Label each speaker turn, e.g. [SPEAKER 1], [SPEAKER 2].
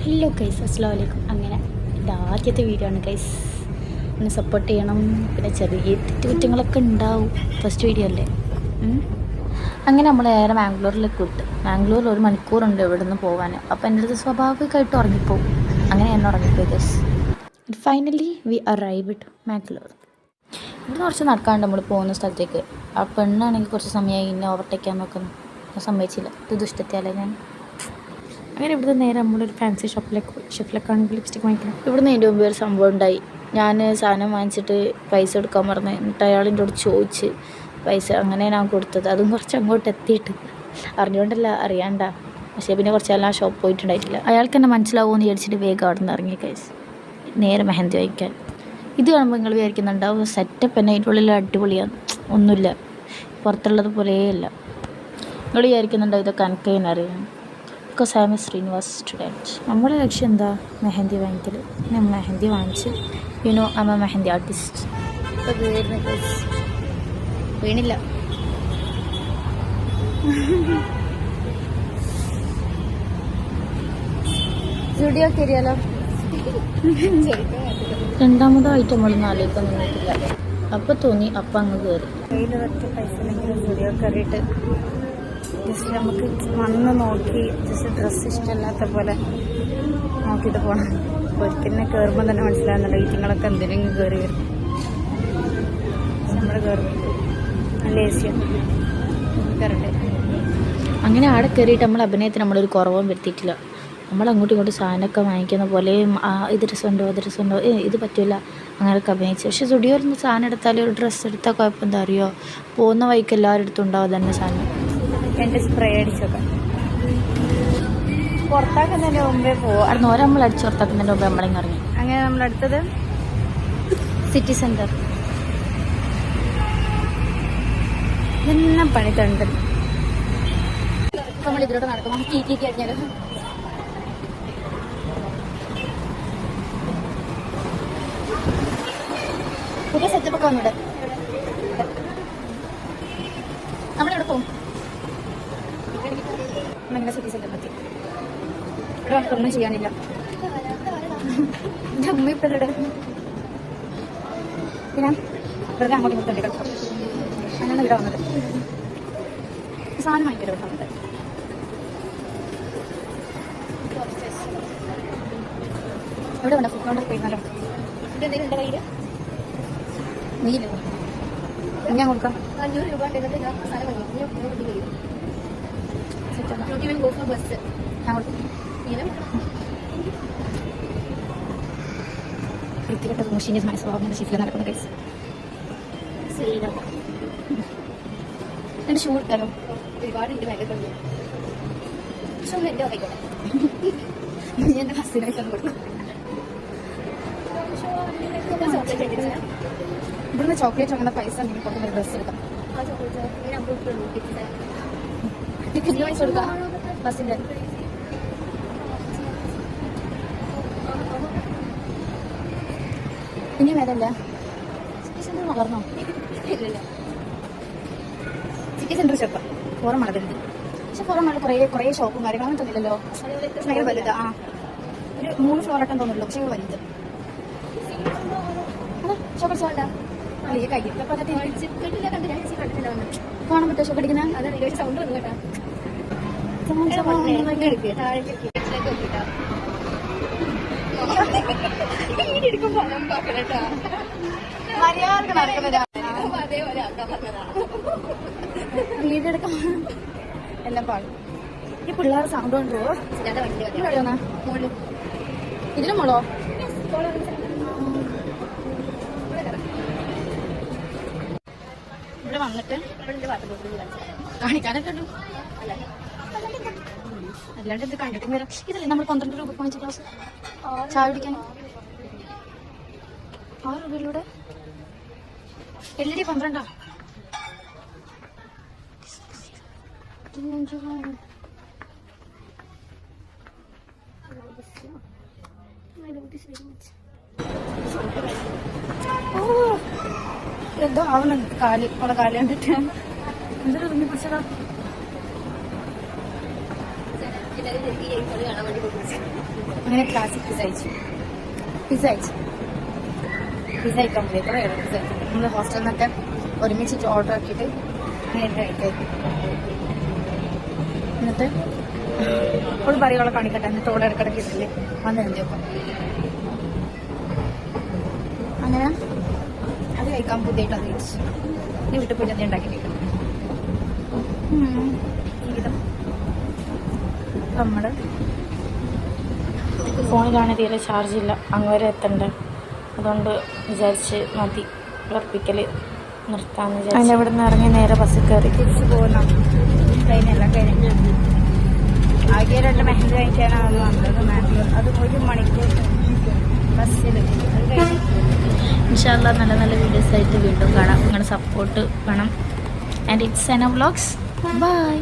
[SPEAKER 1] Hello guys, അസ്സലാമു അലൈക്കും. അങ്ങനെ ഇത് ആദ്യത്തെ വീഡിയോ ആണ് ഗൈസ്. എന്നെ സപ്പോർട്ട് ചെയ്യണം. പിന്നെ ചെറിയ തെറ്റുകുറ്റങ്ങളൊക്കെ ഉണ്ടാവും, ഫസ്റ്റ് വീഡിയോ അല്ലേ. അങ്ങനെ നമ്മൾ നേരെ മാംഗ്ലൂരിലേക്ക് വിട്ട്. മാംഗ്ലൂരിൽ 1 മണിക്കൂറുണ്ട് ഇവിടെ നിന്ന് പോകാൻ. അപ്പോൾ എൻ്റെ അടുത്ത് സ്വാഭാവികമായിട്ട് ഉറങ്ങിപ്പോവും. അങ്ങനെ എന്നെ ഉറങ്ങിപ്പോയി guys. Finally we arrived Mangalore. ഇവിടുന്ന് കുറച്ച് നടക്കാണ്ട് നമ്മൾ പോകുന്ന സ്ഥലത്തേക്ക്. ആ പെണ്ണാണെങ്കിൽ കുറച്ച് സമയമായി എന്നെ ഓവർടേക്ക് ചെയ്യാൻ നോക്കുന്നു. ഞാൻ സമ്മതിച്ചില്ല. ഇത് ദുഷ്ടത്തിയല്ലേ ഞാൻ. അങ്ങനെ ഇവിടുന്ന് നേരെ നമ്മളൊരു ഫാൻസി ഷോപ്പിലേക്കാണെങ്കിൽ ലിപ്സ്റ്റിക് വാങ്ങിക്കണം. ഇവിടുന്ന് അതിൻ്റെ മുമ്പ് ഒരു സംഭവം ഉണ്ടായി. ഞാൻ സാധനം വാങ്ങിച്ചിട്ട് പൈസ എടുക്കാൻ പറഞ്ഞ്, എന്നിട്ട് അയാളിൻ്റെ അടുത്ത് ചോദിച്ച് പൈസ. അങ്ങനെ ഞാൻ കൊടുത്തത്. അതും കുറച്ച് അങ്ങോട്ട് എത്തിയിട്ട്, അറിഞ്ഞുകൊണ്ടല്ല, അറിയാണ്ട. പക്ഷേ പിന്നെ കുറച്ചെല്ലാം ആ ഷോപ്പ് പോയിട്ടുണ്ടായിട്ടില്ല. അയാൾക്ക് എന്നെ മനസ്സിലാവുമെന്ന് വിചാരിച്ചിട്ട് വേഗം അവിടെ നിന്ന് ഇറങ്ങി കൈസ്. നേരെ മെഹന്തി വാങ്ങിക്കാൻ. ഇത് കാണുമ്പോൾ നിങ്ങൾ വിചാരിക്കുന്നുണ്ടാവും സെറ്റപ്പ് തന്നെ അതിൻ്റെ ഉള്ളിൽ അടിപൊളിയാണ്. ഒന്നുമില്ല, പുറത്തുള്ളത് പോലെയല്ല. നിങ്ങൾ വിചാരിക്കുന്നുണ്ടാവും ഇതൊക്കെ എനിക്ക് അറിയാം. Because I M A Srinivas student. നമ്മുടെ ലക്ഷ്യം എന്താ? മെഹന്തി വാങ്ങിക്കൽ. ഞാൻ മെഹന്തി വാങ്ങിച്ച് I M A mehndi artist. ഇപ്പോൾ വീണില്ല. സ്റ്റുഡിയോ കയറിയാലോ? രണ്ടാമതായിട്ട് നമ്മളൊന്നും ആലോചിക്കാൻ നിന്നിട്ടില്ല. അപ്പം തോന്നി, അപ്പം അങ്ങ് കയറി. കയ്യിൽ ഒറ്റ പൈസ ഉണ്ടെങ്കിലും സ്റ്റുഡിയോ കയറിയിട്ട് ജസ്റ്റ് നമുക്ക് വന്ന് നോക്കി ജസ്റ്റ് ഡ്രസ്സ് ഇഷ്ടമല്ലാത്ത പോലെ നോക്കിയിട്ട് പോകണം. ഒരിക്കലിനെ കയറുമ്പോൾ തന്നെ മനസ്സിലാകുന്നുണ്ട് ഈറ്റിങ്ങളൊക്കെ എന്തിനെങ്കിലും കയറി വരും. നമ്മൾ കയറും നല്ല ഏസിയാണ് കയറട്ടെ. അങ്ങനെ ആടെ കയറിയിട്ട് നമ്മൾ അഭിനയത്തിന് നമ്മളൊരു കുറവും വരുത്തിയിട്ടില്ല. നമ്മൾ അങ്ങോട്ടും ഇങ്ങോട്ടും സാധനമൊക്കെ വാങ്ങിക്കുന്ന പോലെ ഇത് രസമുണ്ടോ അത് രസമുണ്ടോ, ഇത് പറ്റില്ല, അങ്ങനെയൊക്കെ അഭിനയിച്ചു. പക്ഷേ സ്റ്റുഡിയോയിൽ നിന്ന് സാധനം എടുത്താൽ ഒരു ഡ്രസ്സ് എടുത്താൽ കുഴപ്പം എന്താ അറിയോ, പോകുന്ന വഴിക്ക് എല്ലാവരും എടുത്തുണ്ടാവും തന്നെ സാധനം. എൻ്റെ സ്പ്രേ അടിച്ചൊക്കെ പുറത്താക്കുന്നതിൻ്റെ മുമ്പേ പോവും. അവിടെ നിന്ന് നമ്മൾ അടിച്ച് പുറത്താക്കുന്നതിൻ്റെ മുമ്പേ നമ്മളിങ്ങനെ ഇറങ്ങി. അങ്ങനെ നമ്മളടുത്തത് സിറ്റി സെൻറ്റർ. എല്ലാം പണി തണ്ട്. നമ്മൾ ഇതിലോട്ട് നടക്കുമ്പോൾ കീക്കി കഴിഞ്ഞാൽ പുതിയ സെറ്റപ്പൊക്കെ വന്നിട്ട് നമ്മളിവിടെ പോകും. നമ്മളിങ്ങനെ സിറ്റി സെന്ററിലെത്തി. ഇവിടെ വന്നിട്ട് ഒന്നും ചെയ്യാനില്ല. എൻ്റെ അമ്മ ഇപ്പം ഇവിടെ പിന്നെ വെറുതെ അങ്ങോട്ടും ഇങ്ങോട്ടും കിടക്കും. അങ്ങനെ ഇവിടെ വന്നത് സാധനം വാങ്ങിക്കല് ഇവിടെ വന്നത്. ഇവിടെ വേണ്ട ഫുഡ് കോണ്ടർ പോയിരുന്നല്ലോ. ഇവിടെ എന്തെങ്കിലും എൻ്റെ കയ്യിൽ നീയില്ല, ഞാൻ കൊടുക്കാം. 500 രൂപ വൃത്തികെട്ട മുഷിഞ്ഞ മനസ്സുവാകുന്ന ഷീറ്റിൽ നടക്കുന്ന കേസ്. എൻ്റെ ഷൂ ഇട്ടാലോ? ഒരുപാട് എൻ്റെ ബാഗൊക്കെ ഷൂ എൻ്റെ ആയിക്കോട്ടെ. എൻ്റെ ഹസ്സിനായിട്ടാണ് കൊടുക്കും. ഇവിടുന്ന് ചോക്ലേറ്റ് അങ്ങനെ പൈസ ഉണ്ടെങ്കിൽ പുറത്തുനിന്ന് ഡ്രസ്സ് എടുക്കാം. ടിക്കറ്റ് പൈസ കൊടുക്കാം ബസ്സിൻ്റെ. ഇനി വേദല്ല സിറ്റി സെന്റർ വളർന്നോ? ഇല്ലല്ല, സിറ്റി സെന്റർ ചെറുപ്പം പുറം മഴ. പക്ഷെ പുറം മഴ കുറേ ഷോപ്പും കാര്യങ്ങളൊന്നും തോന്നില്ലല്ലോ. ഭയങ്കര വലുത്. ഒരു 3 ഫ്ലോറായിട്ടും തോന്നുള്ളൂ. പക്ഷേ വലുത് ഷോപ്പ് സോണ്ട അല്ലെങ്കിൽ കയ്യിൽ കാണാൻ പറ്റുമോ ഷോപ്പ് അടിക്കുന്ന? സൗണ്ട് വന്നു കേട്ടാ. വീടെടുക്കാൻ എല്ലാം പാടും. ഈ പിള്ളേർ സൗണ്ട് കൊണ്ടോ ഇതിലും മോളോ? ഇവിടെ വന്നിട്ട് കാണിക്കാനൊക്കെ ഉള്ളൂ. അല്ലാണ്ട് ഇത് കണ്ടിട്ട് വരാം. ഇതല്ലേ നമ്മൾ 12 രൂപ വാങ്ങിച്ച ക്ലാസ് ചായ കുടിക്കാൻ? 6 രൂപയിലൂടെ LED 12. എന്തോ ആവുന്നുണ്ട് കാല്, ഉള്ള കാല് കണ്ടിട്ട്. എന്തൊരു തുന്നി പിടിച്ചതാ. എല്ലാവരും കാണാൻ വേണ്ടി അങ്ങനെ ക്ലാസ്സിൽ പിസ്സ കഴിക്കാൻ പോയി. കുറേ പിസ്സ നമ്മൾ ഹോസ്റ്റലിൽ നിന്നൊക്കെ ഒരുമിച്ചിട്ട് ഓർഡർ ആക്കിയിട്ട് അങ്ങനെ കഴിക്കാം. എന്നിട്ട് അവൾ പറയുവോളെ കാണിക്കട്ടെ, എന്നിട്ട് ഓടെ ഇടക്കിടക്ക് ഇട്ടില്ലേ വന്ന് എന്തൊക്കെ അങ്ങനെ അത് കഴിക്കാൻ പുതിയതായിട്ട് അത് കഴിച്ചു. ഇനി വീട്ടിൽ പോയിട്ട് അത് ഉണ്ടാക്കിയിട്ട് ജീവിതം. നമ്മുടെ ഫോണിലാണെങ്കിൽ തീരെ ചാർജില്ല, അങ്ങ് വരെ എത്തണ്ടേ. അതുകൊണ്ട് വിചാരിച്ച് മതി ഉറപ്പിക്കൽ നിർത്താമെന്ന് വിചാരിച്ചു. അതിൻ്റെ ഇവിടെ നിന്ന് ഇറങ്ങി നേരെ ബസ്സിൽ കയറി തിരിച്ച് പോകുന്ന ട്രെയിനെല്ലാം കഴിഞ്ഞ് ആകെ 2 മെഹന്തി കഴിക്കാനാണ് വന്നത് മാംഗ്ലൂർ. അത് 1 മണിക്കൂർ ബസ്സിൽ. അത് കഴിഞ്ഞ് ഇൻഷാ അല്ലാഹ് നല്ല നല്ല വീഡിയോസ് ആയിട്ട് വീണ്ടും കാണാം. നിങ്ങളുടെ സപ്പോർട്ട് വേണം. And it's Ena vlogs. By.